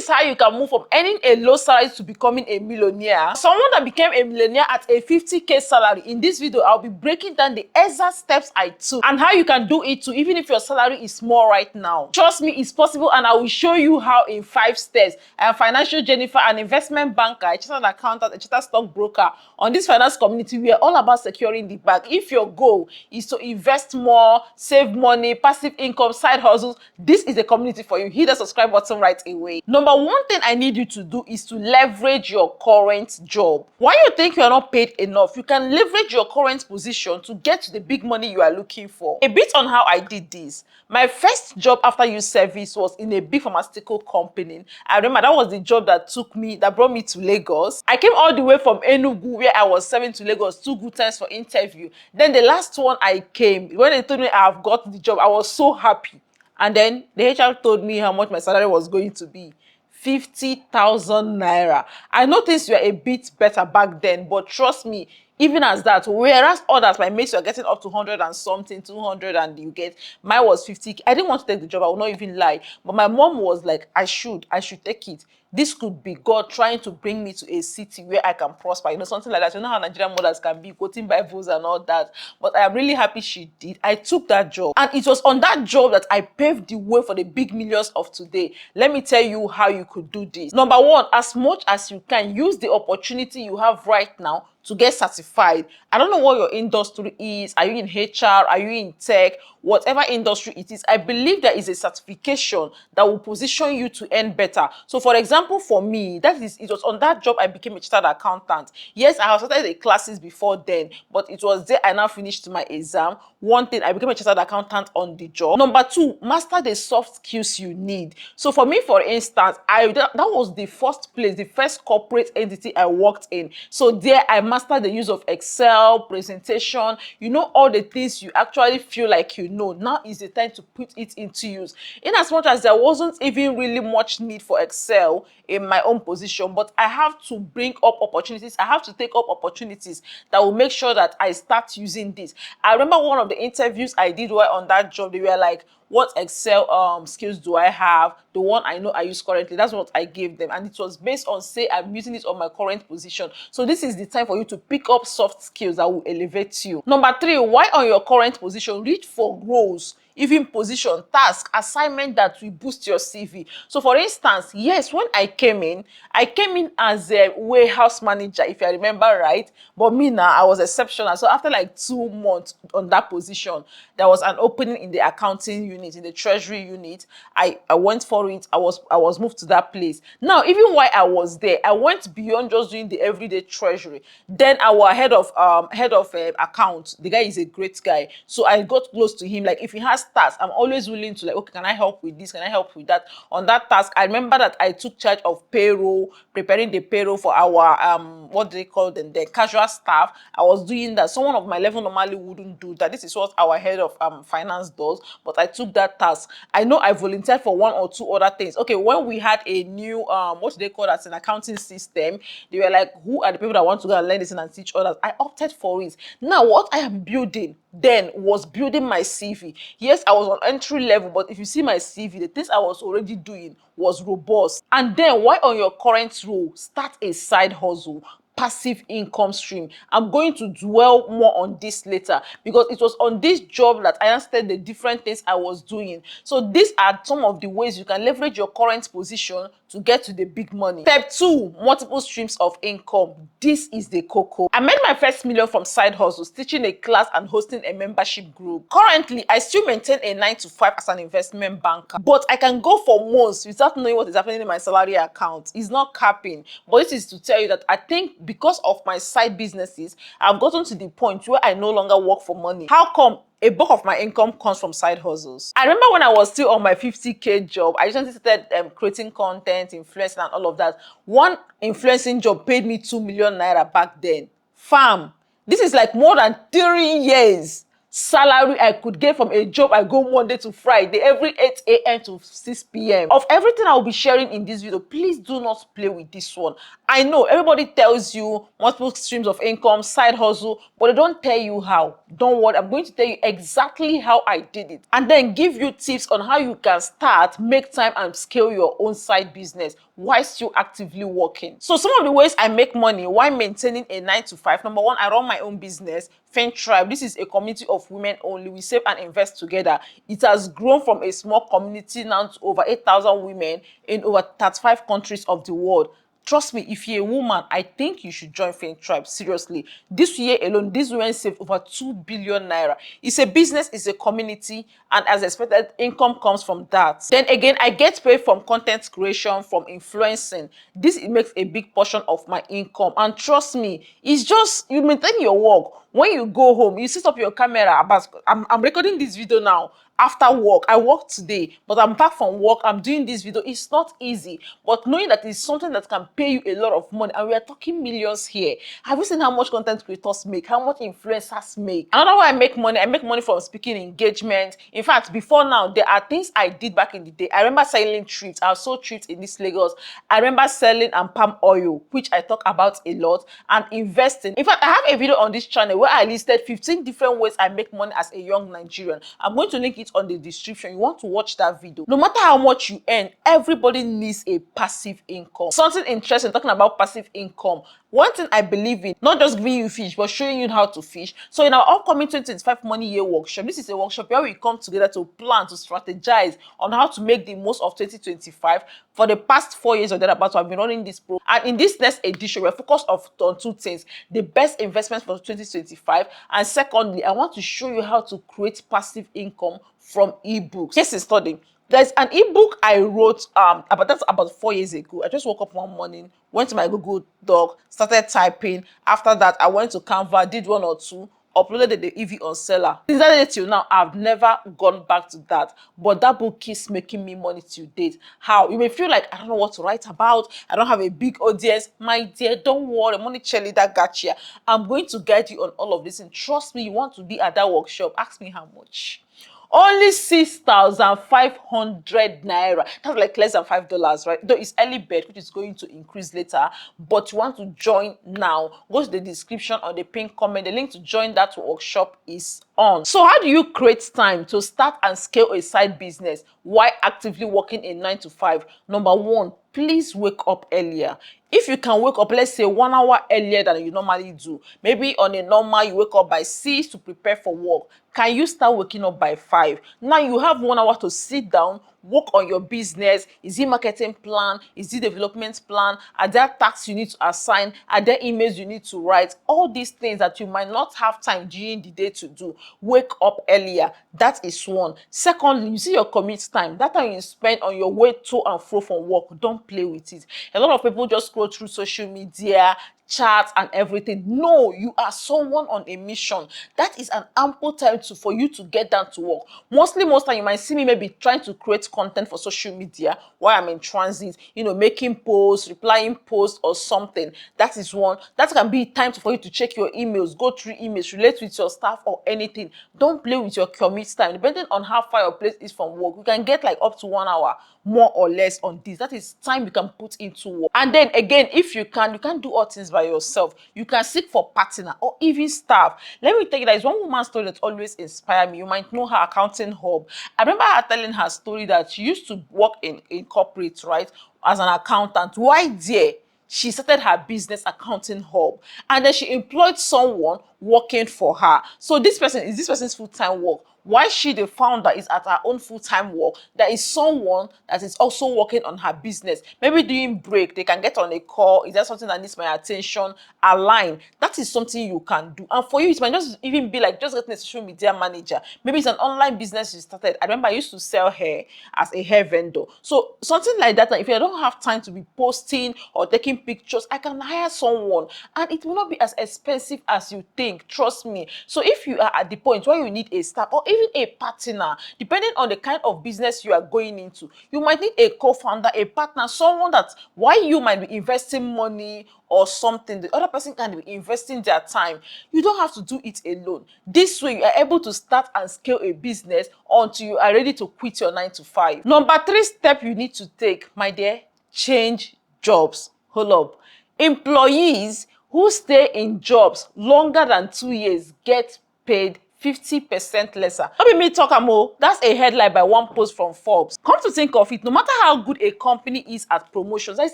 how you can move from earning a low salary to becoming a millionaire. Someone that became a millionaire at a 50k salary. In this video, I'll be breaking down the exact steps I took and how you can do it too, even if your salary is small right now. Trust me, it's possible, and I will show you how in 5 steps. I am Financial Jennifer, an investment banker, a chartered accountant, a chartered stockbroker. On this finance community, we are all about securing the bag. If your goal is to invest more, save money, passive income, side hustles, this is a community for you. Hit the subscribe button right away. Number one thing I need you to do is to leverage your current job. Why you think you are not paid enough, you can leverage your current position to get to the big money you are looking for. A bit on how I did this. My first job after youth service was in a big pharmaceutical company. I remember that was the job that brought me to Lagos. I came all the way from Enugu, where I was serving, to Lagos 2 good times for interview. Then the last one I came, when they told me I have got the job, I was so happy. And then the HR told me how much my salary was going to be. 50,000 naira. I noticed you were a bit better back then, but trust me, even as that, whereas others, my mates were getting up to 100 and something, 200, and you get, mine was 50. I didn't want to take the job, I will not even lie. But my mom was like, I should take it. This could be God trying to bring me to a city where I can prosper. You know, something like that. You know how Nigerian mothers can be, quoting Bibles and all that. But I am really happy she did. I took that job. And it was on that job that I paved the way for the big millions of today. Let me tell you how you could do this. Number one, as much as you can, use the opportunity you have right now to get certified. I don't know what your industry is. Are you in HR? Are you in tech? Whatever industry it is, I believe there is a certification that will position you to earn better. So for example, for me, it was on that job I became a chartered accountant. Yes, I have started the classes before then, but it was there I now finished my exam. One thing, I became a chartered accountant on the job. Number two, master the soft skills you need. So for me, for instance, that was the first place, the first corporate entity I worked in. So there I mastered the use of Excel, presentation, you know, all the things you actually feel like you know. Now is the time to put it into use. In as much as there wasn't even really much need for Excel in my own position, but I have to bring up opportunities. I have to take up opportunities that will make sure that I start using this. I remember one of the interviews I did while on that job, they were like, what Excel skills do I have? The one I know I use currently, that's what I gave them. And it was based on, say, I'm using it on my current position. So this is the time for you to pick up soft skills that will elevate you. Number three, why on your current position? Reach for roles, even position, task, assignment that will boost your CV. So for instance, yes, when I came in as a warehouse manager, if I remember right. But me now, I was exceptional. So after like 2 months on that position, there was an opening in the accounting unit, in the treasury unit. I went for it. I was moved to that place. Now, even while I was there, I went beyond just doing the everyday treasury. Then our head of accounts, the guy is a great guy. So I got close to him. Like if he has tasks, I'm always willing to, like, okay, can I help with this? Can I help with that? On that task, I remember that I took charge of payroll, preparing the payroll for our what do they call them, the casual staff. I was doing that. Someone of my level normally wouldn't do that. This is what our head of finance does, but I took that task. I know I volunteered for 1 or 2 other things. Okay, when we had a new what do they call that, an accounting system, they were like, who are the people that want to go and learn this and teach others? I opted for it. Now what I am building then was building my CV. Yes, I was on entry level, but if you see my CV, the things I was already doing was robust. And then why on your current role, start a side hustle, passive income stream. I'm going to dwell more on this later because it was on this job that I understood the different things I was doing. So these are some of the ways you can leverage your current position to get to the big money. Step 2, multiple streams of income. This is the cocoa. I made my first million from side hustles, teaching a class and hosting a membership group. Currently, I still maintain a 9 to 5 as an investment banker, but I can go for months without knowing what is happening in my salary account. It's not capping, but this is to tell you that I think because of my side businesses, I've gotten to the point where I no longer work for money. How come? A bulk of my income comes from side hustles. I remember when I was still on my 50k job, I just started creating content, influencing and all of that. One influencing job paid me 2 million naira back then. Fam, this is like more than 3 years. salary I could get from a job I go Monday to Friday every 8 a.m. to 6 p.m. Of everything I will be sharing in this video, please do not play with this one. I know everybody tells you multiple streams of income, side hustle, but they don't tell you how. Don't worry, I'm going to tell you exactly how I did it, and then give you tips on how you can start, make time, and scale your own side business while still actively working. So some of the ways I make money while maintaining a 9 to 5. Number one, I run my own business, Fame Tribe. This is a community of women only. We save and invest together. It has grown from a small community now to over 8,000 women in over 35 countries of the world. Trust me, if you're a woman, I think you should join Fame Tribe. Seriously. This year alone, these women saved over 2 billion naira. It's a business, it's a community, and as expected, income comes from that. Then again, I get paid from content creation, from influencing. This it makes a big portion of my income. And trust me, it's just you maintain your work. When you go home, you set up your camera. I'm recording this video now after work. I work today, but I'm back from work. I'm doing this video. It's not easy, but knowing that it's something that can pay you a lot of money, and we are talking millions here. Have you seen how much content creators make? How much influencers make? Another way I make money from speaking engagement. In fact, before now, there are things I did back in the day. I remember selling treats. I sold treats in this Lagos. I remember selling palm oil, which I talk about a lot, and investing. In fact, I have a video on this channel where I listed 15 different ways I make money as a young Nigerian. I'm going to link it on the description. You want to watch that video. No matter how much you earn, everybody needs a passive income. Something interesting talking about passive income. One thing I believe in, not just giving you fish, but showing you how to fish. So in our upcoming 2025 Money Year workshop, this is a workshop where we come together to plan, to strategize on how to make the most of 2025. For the past 4 years or thereabouts, I've been running this program. And in this next edition, we're focused on two things: the best investments for 2025, and secondly, I want to show you how to create passive income from ebooks. Case study. There's an ebook I wrote about 4 years ago. I just woke up one morning, went to my Google Doc, started typing. After that, I went to Canva, did one or two, uploaded the EV on seller. Since that day till now, I've never gone back to that. But that book keeps making me money till date. How? You may feel like, I don't know what to write about. I don't have a big audience. My dear, don't worry. Money cheerleader got you. I'm going to guide you on all of this. And trust me, you want to be at that workshop, ask me how much. Only 6,500 naira. That's like less than $5, right? Though it's early bird, which is going to increase later. But you want to join now, go to the description or the pinned comment. The link to join that workshop is on. So how do you create time to start and scale a side business while actively working a 9 to 5? Number one, please wake up earlier. If you can wake up, let's say 1 hour earlier than you normally do, maybe on a normal you wake up by 6 to prepare for work, can you start waking up by 5? Now you have 1 hour to sit down, work on your business. Is it marketing plan? Is it development plan? Are there tasks you need to assign? Are there emails you need to write? All these things that you might not have time during the day to do. Wake up earlier. That is one. Secondly, you see your commute time. That time you spend on your way to and fro from work. Don't play with it. A lot of people just scroll through social media, chat and everything. No, you are someone on a mission. That is an ample time for you to get down to work. Most time you might see me maybe trying to create content for social media while I'm in transit, making posts, replying posts or something. That is one. That can be time for you to check your emails, go through emails, relate with your staff or anything. Don't play with your commute time. Depending on how far your place is from work, you can get like up to 1 hour, more or less on this. That is time you can put into work. And then again, if you can't do all things by yourself. You can seek for partner or even staff. Let me tell you, there is one woman's story that always inspired me. You might know her, Accounting Hub. I remember her telling her story that she used to work in corporate, right, as an accountant. Why there? She started her business, Accounting Hub, and then she employed someone working for her. So this person's full-time work. Why she, the founder, is at her own full-time work, there is someone that is also working on her business. Maybe during break, they can get on a call. Is there something that needs my attention? Align. That is something you can do. And for you, it might just even be like just getting a social media manager. Maybe it's an online business you started. I remember I used to sell hair as a hair vendor. So something like that, if I don't have time to be posting or taking pictures, I can hire someone. And it will not be as expensive as you think. Trust me. So if you are at the point where you need a staff, or even even a partner, depending on the kind of business you are going into. You might need a co-founder, a partner, someone that while you might be investing money or something, the other person can be investing their time. You don't have to do it alone. This way, you are able to start and scale a business until you are ready to quit your 9 to 5. Number 3 step you need to take, my dear, change jobs. Hold up. Employees who stay in jobs longer than 2 years get paid 50% lesser. No be me talk am o, that's a headline by one post from Forbes. Come to think of it, no matter how good a company is at promotions, there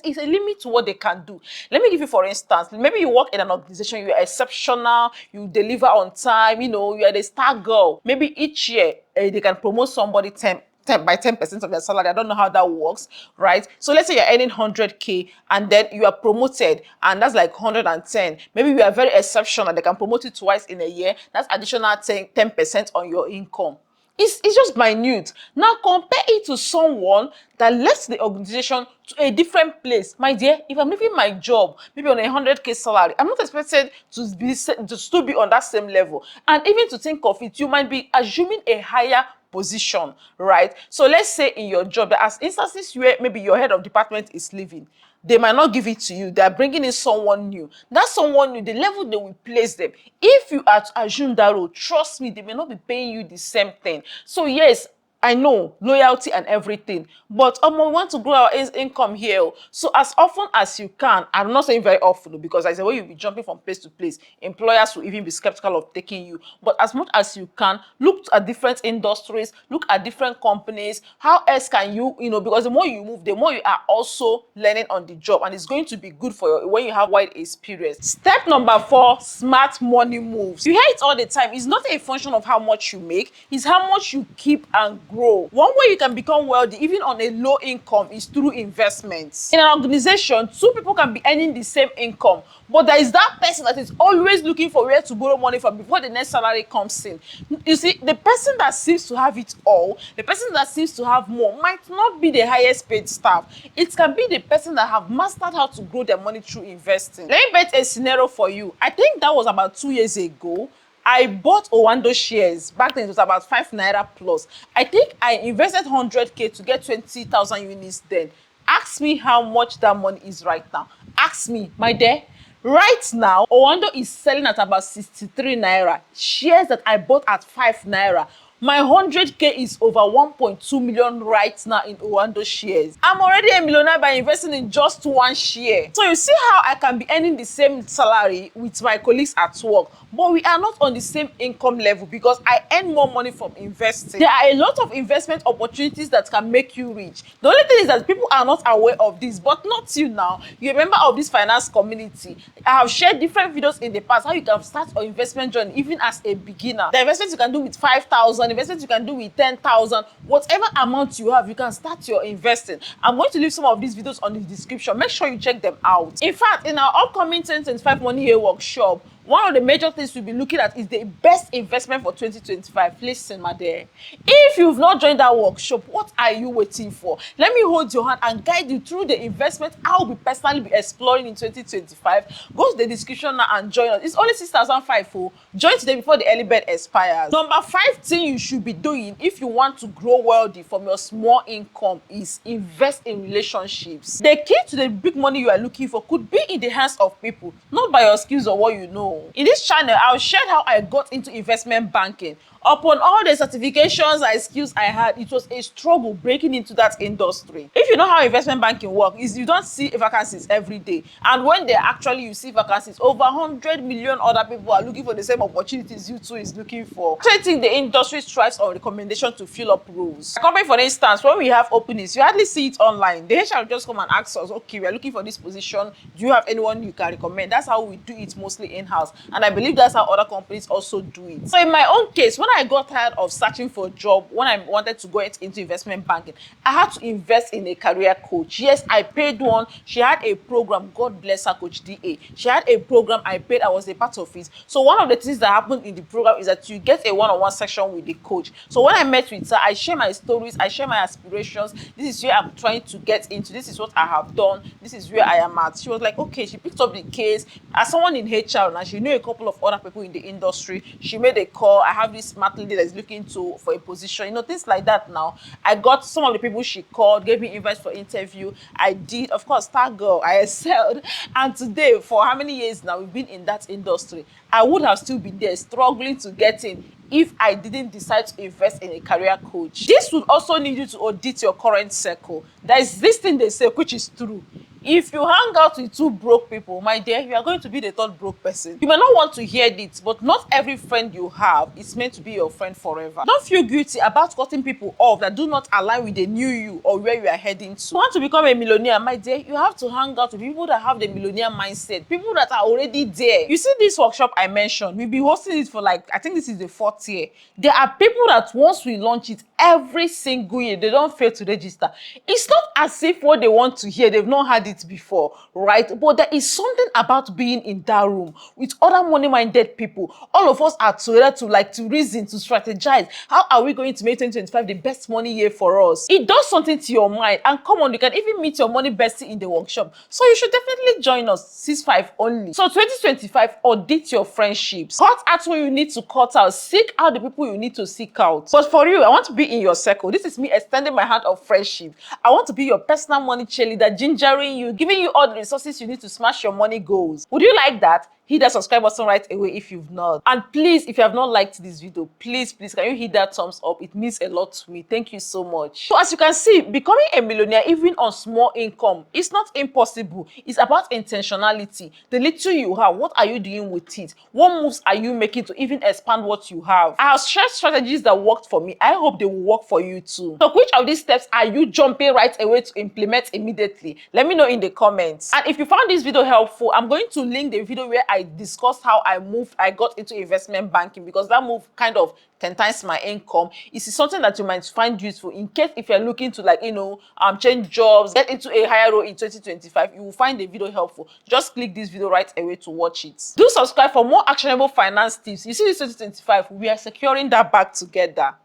is a limit to what they can do. Let me give you, for instance, maybe you work in an organization, you are exceptional, you deliver on time, you know, you are the star girl. Maybe each year they can promote somebody 10% of their salary. I don't know how that works, right? So let's say you're earning 100K and then you are promoted and that's like 110. Maybe you are very exceptional. They can promote you twice in a year. That's additional 10% on your income. It's just minute. Now compare it to someone that left the organization to a different place. My dear, if I'm leaving my job, maybe on a 100K salary, I'm not expected to still be on that same level. And even to think of it, you might be assuming a higher position, right? So let's say in your job, there are instances where maybe your head of department is leaving. They might not give it to you. They are bringing in someone new. That someone new, the level they will place them. If you are to assume that role, trust me, they may not be paying you the same thing. So yes, I know loyalty and everything, but we want to grow our income here. So as often as you can, I'm not saying very often because I say when you'll be jumping from place to place, employers will even be skeptical of taking you. But as much as you can, look at different industries, look at different companies. How else can you, because the more you move, the more you are also learning on the job, and it's going to be good for you when you have wide experience. Step number 4, smart money moves. You hear it all the time. It's not a function of how much you make, it's how much you keep and grow. One way you can become wealthy even on a low income is through investments. In an organization, 2 people can be earning the same income, but there is that person that is always looking for where to borrow money from before the next salary comes in. You see, the person that seems to have it all, the person that seems to have more, might not be the highest paid staff. It can be the person that have mastered how to grow their money through investing. Let me bet a scenario for you. I think that was about 2 years ago. I bought Owando shares. Back then it was about 5 naira plus. I think I invested 100K to get 20,000 units then. Ask me how much that money is right now. Ask me, my dear. Right now, Owando is selling at about 63 naira. Shares that I bought at 5 naira. My 100K is over 1.2 million right now in Owando shares. I'm already a millionaire by investing in just 1 share. So you see how I can be earning the same salary with my colleagues at work, but we are not on the same income level because I earn more money from investing. There are a lot of investment opportunities that can make you rich. The only thing is that people are not aware of this, but not you now. You're a member of this finance community. I have shared different videos in the past how you can start your investment journey even as a beginner. The investments you can do with 5,000, investments you can do with 10,000, whatever amount you have, you can start your investing. I'm going to leave some of these videos on the description. Make sure you check them out. In fact, in our upcoming 2025 Money Here workshop, one of the major things we'll be looking at is the best investment for 2025. Listen, my dear, if you've not joined that workshop, what are you waiting for? Let me hold your hand and guide you through the investment I'll be personally exploring in 2025. Go to the description now and join us. It's only 6,500. Join today before the early bird expires. Number 5 thing you should be doing if you want to grow wealthy from your small income is invest in relationships. The key to the big money you are looking for could be in the hands of people, not by your skills or what you know. In this channel, I'll share how I got into investment banking. Upon all the certifications and skills I had, it was a struggle breaking into that industry. If you know how investment banking works, is you don't see vacancies every day. And when they actually you see vacancies, over 100 million other people are looking for the same opportunities you too is looking for. So I think the industry strives on recommendation to fill up roles. Company, for instance, when we have openings, you hardly see it online. The HR will just come and ask us, okay, we are looking for this position. Do you have anyone you can recommend? That's how we do it mostly in-house. And I believe that's how other companies also do it. So in my own case, when I got tired of searching for a job, when I wanted to go into investment banking, I had to invest in a career coach. Yes, I paid one. She had a program, God bless her, Coach DA. She had a program I paid, I was a part of it. So one of the things that happened in the program is that you get a one-on-one section with the coach. So when I met with her, I share my stories, I share my aspirations. This is where I'm trying to get into. This is what I have done. This is where I am at. She was like, okay, she picked up the case. As someone in HR, and she knew a couple of other people in the industry, she made a call. I have this smart lady that is looking to for a position, things like that. Now I got some of the people she called, gave me invites for interview. I did, of course, that girl, I excelled. And today, for how many years now we've been in that industry, I would have still been there struggling to get in if I didn't decide to invest in a career coach. This would also need you to audit your current circle. There is this thing they say, which is true. If you hang out with two broke people, my dear, you are going to be the third broke person. You may not want to hear this, but not every friend you have is meant to be your friend forever. Don't feel guilty about cutting people off that do not align with the new you or where you are heading to. You want to become a millionaire, my dear, you have to hang out with people that have the millionaire mindset, people that are already there. You see this workshop I mentioned, we've been hosting it for I think this is the 4th year. There are people that once we launch it, every single year, they don't fail to register. It's not as if what they want to hear, they've not had it before, right? But there is something about being in that room with other money-minded people. All of us are together to reason, to strategize. How are we going to make 2025 the best money year for us? It does something to your mind. And come on, you can even meet your money bestie in the workshop. So you should definitely join us, 6-5 only. So 2025, audit your friendships. Cut out what you need to cut out. Seek out the people you need to seek out. But for you, I want to be in your circle. This is me extending my hand of friendship. I want to be your personal money cheerleader, gingering you, giving you all the resources you need to smash your money goals. Would you like that? Hit that subscribe button right away if you've not. And please, if you have not liked this video, please, can you hit that thumbs up? It means a lot to me. Thank you so much. So as you can see, becoming a millionaire, even on small income, it's not impossible. It's about intentionality. The little you have, what are you doing with it? What moves are you making to even expand what you have? I have shared strategies that worked for me. I hope they will work for you too. So which of these steps are you jumping right away to implement immediately? Let me know in the comments. And if you found this video helpful, I'm going to link the video where I discussed how I got into investment banking, because that move kind of 10 times my income. Is something that you might find useful in case if you're looking to change jobs, get into a higher role in 2025. You will find the video helpful. Just click this video right away to watch it. Do subscribe for more actionable finance tips. You see, this 2025, we are securing that bag together.